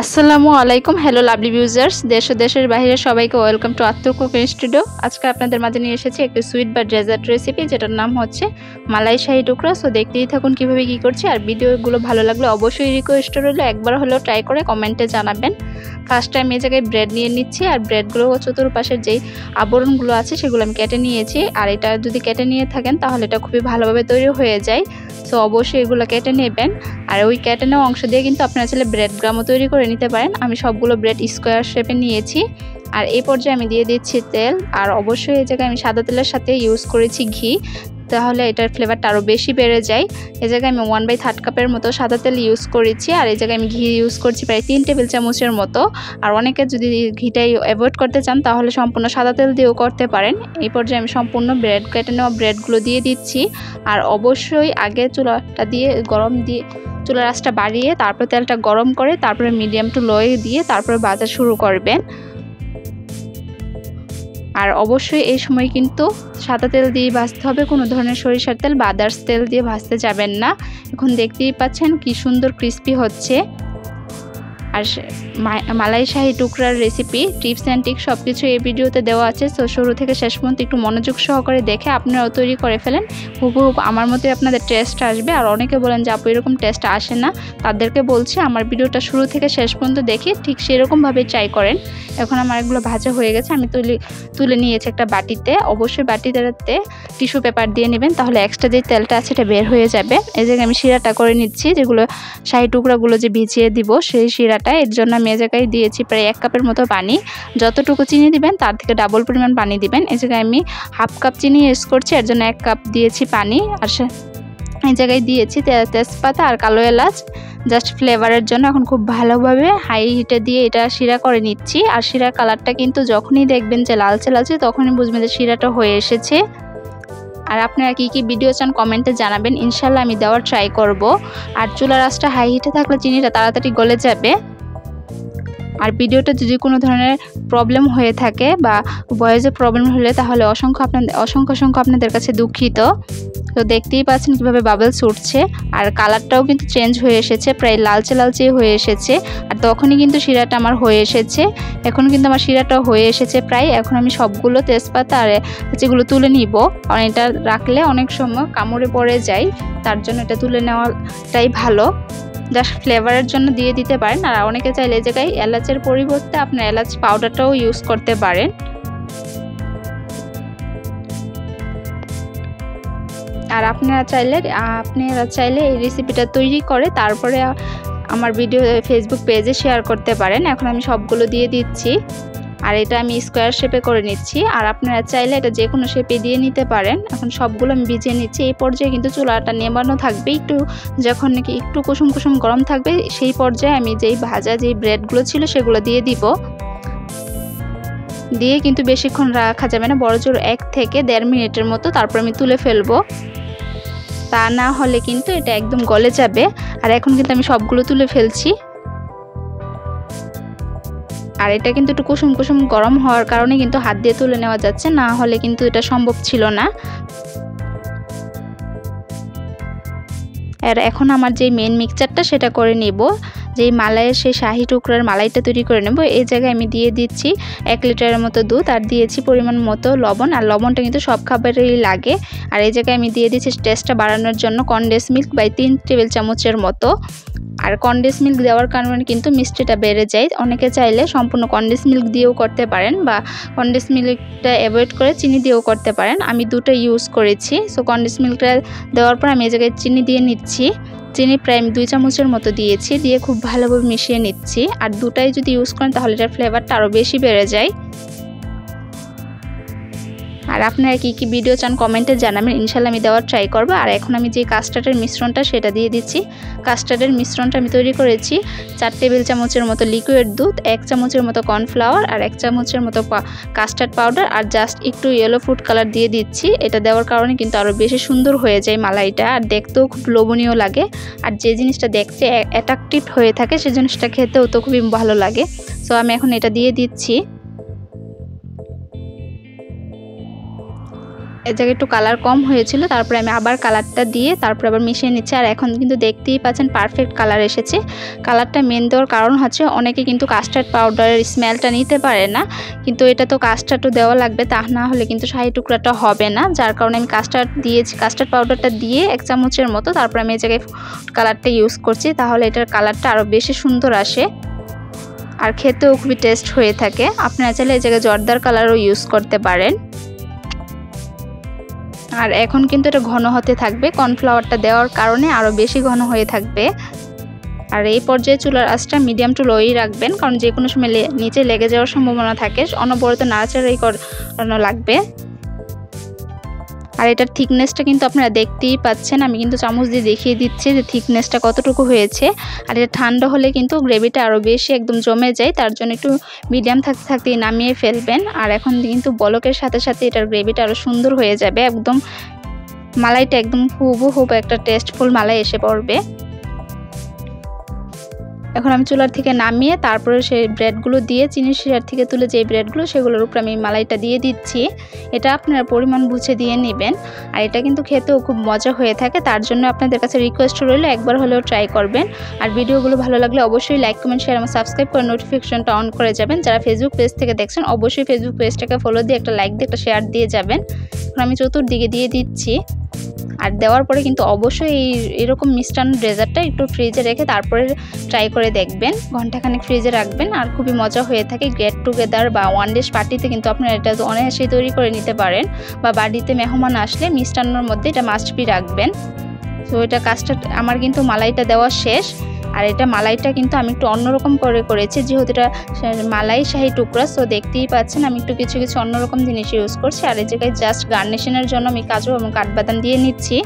আসসালামু আলাইকুম। Hello lovely ভিউজার্স, দেশ ও দেশের বাইরে সবাইকে ওয়েলকাম টু আত্তুর কুকিং স্টুডিও। আজকে আপনাদের মাঝে নিয়ে এসেছি একটি সুইট বা ডেজার্ট রেসিপি, যেটার নাম হচ্ছে মালাই শাহী টুকরা। সো দেখতেই থাকুন কিভাবে কি করছি। আর ভিডিওগুলো ভালো লাগলে অবশ্যই রিকোয়েস্ট রইল একবার হলেও ট্রাই করে কমেন্টে জানাবেন। ফার্স্ট টাইম এই জায়গায় ব্রেড নিয়ে নিচ্ছি, আর ব্রেডগুলো চতুর্পাশের যেই আবরণগুলো আছে সেগুলো আমি কেটে নিয়েছি। আর এটা যদি কেটে নিয়ে থাকেন তাহলে এটা খুবই ভালোভাবে তৈরি হয়ে যায়। সো অবশ্যই এগুলো কেটে নেবেন। আর ওই কেটে নেওয়া অংশ দিয়ে কিন্তু আপনারা চাইলে ব্রেড গ্রামও তৈরি করে নিতে পারেন। আমি সবগুলো ব্রেড স্কোয়ার শেপে নিয়েছি। আর এই পর্যায়ে আমি দিয়ে দিচ্ছি তেল। আর অবশ্যই এই জায়গায় আমি সাদা তেলের সাথে ইউজ করেছি ঘি, তাহলে এটার ফ্লেভারটা আরও বেশি বেড়ে যায়। এই জায়গায় আমি 1/3 কাপের মতো সাদা তেল ইউজ করেছি। আর এই জায়গায় আমি ঘি ইউজ করছি প্রায় 3 টেবিল চামচের মতো। আর অনেকে যদি ঘিটাই অ্যাভয়েড করতে চান তাহলে সম্পূর্ণ সাদা তেল দিয়েও করতে পারেন। এই পর্যায়ে আমি সম্পূর্ণ ব্রেড কেটে নেওয়া ব্রেডগুলো দিয়ে দিচ্ছি। আর অবশ্যই আগে চুলার আঁচটা বাড়িয়ে তারপর তেলটা গরম করে তারপরে মিডিয়াম টু লো দিয়ে তারপরে ভাজা শুরু করবেন। আর অবশ্যই এই সময় কিন্তু সাদা তেল দিয়ে ভাজতে হবে, কোনো ধরনের সরিষার তেল বা আদার্স তেল দিয়ে ভাজতে যাবেন না। এখন দেখতেই পাচ্ছেন কি সুন্দর ক্রিস্পি হচ্ছে। আর মালাই শাহী টুকরার রেসিপি টিপস অ্যান্ড ট্রিক্স সব কিছু এই ভিডিওতে দেওয়া আছে। সো শুরু থেকে শেষ পর্যন্ত একটু মনোযোগ সহকারে দেখে আপনারাও তৈরি করে ফেলেন। হুবহু আমার মতোই আপনাদের টেস্ট আসবে। আর অনেকে বলেন যে আপু এরকম টেস্ট আসে না, তাদেরকে বলছি আমার ভিডিওটা শুরু থেকে শেষ পর্যন্ত দেখে ঠিক সেরকমভাবে ট্রাই করেন। এখন আমার এগুলো ভাজা হয়ে গেছে, আমি তুলে নিয়েছি একটা বাটিতে। অবশ্যই বাটিতে টিস্যু পেপার দিয়ে নেবেন, তাহলে এক্সট্রা যে তেলটা আছে এটা বের হয়ে যাবে। এই জায়গায় আমি শিরাটা করে নিচ্ছি, যেগুলো শাহী টুকরাগুলো যে ভিজিয়ে দিব সেই শিরাটা। এর জন্য আমি এই জায়গায় দিয়েছি প্রায় 1 কাপের মতো পানি। যতটুকু চিনি দিবেন তার থেকে ডাবল পরিমাণ পানি দিবেন। এই জায়গায় আমি 1/2 কাপ চিনি ইউজ করছি, এর জন্য 1 কাপ দিয়েছি পানি। আর এই জায়গায় দিয়েছি তেজপাতা আর কালো এলাচ জাস্ট ফ্লেভারের জন্য। এখন খুব ভালোভাবে হাই হিটে দিয়ে এটা শিরা করে নিচ্ছি। আর শিরার কালারটা কিন্তু যখনই দেখবেন যে লালচে লালচে, তখনই বুঝবেন যে শিরাটা হয়ে এসেছে। আর আপনারা কি কি ভিডিও চান কমেন্টে জানাবেন, ইনশাল্লাহ আমি দেওয়ার ট্রাই করব। আর চুলার আঁচটা হাই হিটে থাকলে চিনিটা তাড়াতাড়ি গলে যাবে। আর ভিডিওটা যদি কোনো ধরনের প্রবলেম হয়ে থাকে বা ভয়েসে প্রবলেম হলে তাহলে অসংখ্য আপনাদের কাছে দুঃখিত। তো দেখতেই পাচ্ছেন কিভাবে বাবলস উঠছে। আর কালারটাও কিন্তু চেঞ্জ হয়ে এসেছে, প্রায় লালচে হয়ে এসেছে। আর তখনই কিন্তু শিরাটা আমার হয়ে এসেছে। এখন কিন্তু আমার শিরাটাও হয়ে এসেছে প্রায়। এখন আমি সবগুলো তেজপাতা আর যেগুলো তুলে নিব, কারণ এটা রাখলে অনেক সময় কামড়ে পড়ে যায়, তার জন্য এটা তুলে নেওয়াটাই ভালো। জাস্ট ফ্লেভারের জন্য দিয়ে দিতে পারেন। আর অনেকে চাইলে এই জায়গায় এলাচের পরিবর্তে আপনার এলাচ পাউডারটাও ইউজ করতে পারেন। আর আপনারা চাইলে এই রেসিপিটা তৈরি করে তারপরে আমার ভিডিও ফেসবুক পেজে শেয়ার করতে পারেন। এখন আমি সবগুলো দিয়ে দিচ্ছি। আর এটা আমি স্কোয়ার শেপে করে নিচ্ছি। আর আপনারা চাইলে এটা যে কোনো শেপে দিয়ে নিতে পারেন। এখন সবগুলো আমি ভিজিয়ে নিচ্ছি। এই পর্যায়ে কিন্তু চুলাটা নেবানো থাকবে, যখন নাকি একটু কুসুম গরম থাকবে সেই পর্যায়ে আমি যেই ভাজা যেই ব্রেডগুলো ছিল সেগুলো দিয়ে দিব। দিয়ে কিন্তু বেশিক্ষণ রাখা যাবে না, বড়জোর 1 থেকে 1.5 মিনিটের মতো, তারপর আমি তুলে ফেলবো। তা না হলে কিন্তু এটা একদম গলে যাবে। আর এখন কিন্তু আমি সবগুলো তুলে ফেলছি। আর এটা কিন্তু একটু কুসুম গরম হওয়ার কারণে কিন্তু হাত দিয়ে তুলে নেওয়া যাচ্ছে, না হলে কিন্তু এটা সম্ভব ছিল না। আর এখন আমার যে মেন মিক্সচারটা সেটা করে নেব, যেই মালাইয়ের সেই শাহী টুকরার মালাইটা তৈরি করে নেব। এই জায়গায় আমি দিয়ে দিচ্ছি 1 লিটারের মতো দুধ, আর দিয়েছি পরিমাণ মতো লবণ। আর লবণটা কিন্তু সব খাবারেই লাগে। আর এই জায়গায় আমি দিয়ে দিচ্ছি টেস্টটা বাড়ানোর জন্য কনডেন্স মিল্ক 3 টেবিল চামচের মতো। আর কনডেন্স মিল্ক দেওয়ার কারণে কিন্তু মিষ্টিটা বেড়ে যায়। অনেকে চাইলে সম্পূর্ণ কনডেন্স মিল্ক দিয়েও করতে পারেন, বা কনডেন্স মিল্কটা অ্যাভয়েড করে চিনি দিয়েও করতে পারেন। আমি দুটো ইউজ করেছি। সো কনডেন্স মিল্কটা দেওয়ার পর আমি এই জায়গায় চিনি দিয়ে নিচ্ছি। চিনি প্রায় 2 চামচের মতো দিয়েছি, দিয়ে খুব ভালোভাবে মিশিয়ে নিচ্ছি। আর দুটাই যদি ইউজ করেন তাহলে এটার ফ্লেভারটা আরও বেশি বেড়ে যায়। আর আপনারা কি কি ভিডিও চান কমেন্টে জানাবেন, ইনশাল্লাহ আমি দেওয়ার ট্রাই করব। আর এখন আমি যে কাস্টার্ডের মিশ্রণটা সেটা দিয়ে দিচ্ছি। কাস্টার্ডের মিশ্রণটা আমি তৈরি করেছি 4 টেবিল চামচের মতো লিকুইড দুধ, 1 চামচের মতো কর্নফ্লাওয়ার, আর 1 চামচের মতো কাস্টার্ড পাউডার, আর জাস্ট একটু ইয়েলো ফুড কালার দিয়ে দিচ্ছি। এটা দেওয়ার কারণে কিন্তু আরও বেশি সুন্দর হয়ে যায় মালাইটা, আর দেখতেও খুব লোভনীয় লাগে। আর যে জিনিসটা দেখতে অ্যাট্রাকটিভ হয়ে থাকে সেই জিনিসটা খেতেও তো খুবই ভালো লাগে। সো আমি এখন এটা দিয়ে দিচ্ছি। এই জায়গায় একটু কালার কম হয়েছিল, তারপরে আমি আবার কালারটা দিয়ে তারপর আবার মিশিয়ে নিচ্ছি। আর এখন কিন্তু দেখতেই পাচ্ছেন পারফেক্ট কালার এসেছে। কালারটা মেন দেওয়ার কারণ হচ্ছে অনেকে কিন্তু কাস্টার্ড পাউডারের স্মেলটা নিতে পারে না, কিন্তু এটা তো কাস্টার্ডও দেওয়া লাগবে, তা না হলে কিন্তু শাহি টুকরাটা হবে না। যার কারণে আমি কাস্টার্ড পাউডারটা দিয়ে 1 চামচের মতো তারপর আমি এই জায়গায় কালারটা ইউজ করছি, তাহলে এটার কালারটা আরও বেশি সুন্দর আসে আর খেতেও খুবই টেস্ট হয়ে থাকে। আপনারা চাইলে এই জায়গায় জর্দার কালারও ইউজ করতে পারেন। আর এখন কিন্তু এটা ঘন হতে থাকবে, কর্নফ্লাওয়ারটা দেওয়ার কারণে আরও বেশি ঘন হয়ে থাকবে। আর এই পর্যায়ে চুলার আঁচটা মিডিয়াম টু লোই রাখবেন, কারণ যে কোনো সময় নিচে লেগে যাওয়ার সম্ভাবনা থাকে, অনবরত নাড়াচাড়াই করানো লাগবে। আর এটার থিকনেসটা কিন্তু আপনারা দেখতেই পাচ্ছেন, আমি কিন্তু চামচ দিয়ে দেখিয়ে দিচ্ছি যে থিকনেসটা কতটুকু হয়েছে। আর এটা ঠান্ডা হলে কিন্তু গ্রেভিটা আরও বেশি একদম জমে যায়, তার জন্য একটু মিডিয়াম থাকতে থাকতেই নামিয়ে ফেলবেন। আর এখন কিন্তু বলকের সাথে সাথে এটার গ্রেভিটা আরও সুন্দর হয়ে যাবে, একদম মালাইটা একদম হুবহু একটা টেস্টফুল মালাই এসে পড়বে। এখন আমি চুলার থেকে নামিয়ে তারপরে সেই ব্রেডগুলো দিয়ে চিনির শিরার থেকে তুলে যে ব্রেডগুলো সেগুলোর উপর আমি মালাইটা দিয়ে দিচ্ছি। এটা আপনারা পরিমাণ বুঝে দিয়ে নেবেন। আর এটা কিন্তু খেতেও খুব মজা হয়ে থাকে, তার জন্য আপনাদের কাছে রিকোয়েস্ট রইল একবার হলেও ট্রাই করবেন। আর ভিডিওগুলো ভালো লাগলে অবশ্যই লাইক কমেন্ট শেয়ার এবং সাবস্ক্রাইব করে নোটিফিকেশনটা অন করে যাবেন। যারা ফেসবুক পেজ থেকে দেখছেন অবশ্যই ফেসবুক পেজটাকে ফলো দিয়ে একটা লাইক দিয়ে একটা শেয়ার দিয়ে যাবেন। এখন আমি চতুর্দিকে দিয়ে দিচ্ছি। আর দেওয়ার পরে কিন্তু অবশ্যই এরকম মিষ্টান্ন ডেজার্টটা একটু ফ্রিজে রেখে তারপরে ট্রাই করে দেখবেন, ঘন্টাখানেক ফ্রিজে রাখবেন। আর খুবই মজা হয়ে থাকে। গেট টুগেদার বা ওয়ান ডে পার্টিতে কিন্তু আপনারা এটা অনায়াসেই তৈরি করে নিতে পারেন, বা বাড়িতে মেহমান আসলে মিষ্টান্নর মধ্যে এটা মাস্ট বি রাখবেন। তো এটা কাস্টার্ড আমার কিন্তু মালাইটা দেওয়া শেষ। আর এটা মালাইটা কিন্তু আমি একটু অন্যরকম করে করেছি, যেহেতু এটা মালাই শাহি টুকরা, তো দেখতেই পাচ্ছেন আমি একটু কিছু অন্যরকম জিনিস ইউজ করছি। আর এই জায়গায় জাস্ট গার্নিশনের জন্য আমি কাজু এবং কাঠবাদাম দিয়ে নিচ্ছি।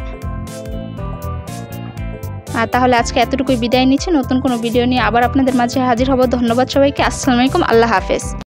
আর তাহলে আজকে এতটুকুই বিদায় নিচ্ছি। নতুন কোনো ভিডিও নিয়ে আবার আপনাদের মাঝে হাজির হব। ধন্যবাদ সবাইকে। আসসালামু আলাইকুম। আল্লাহ হাফেজ।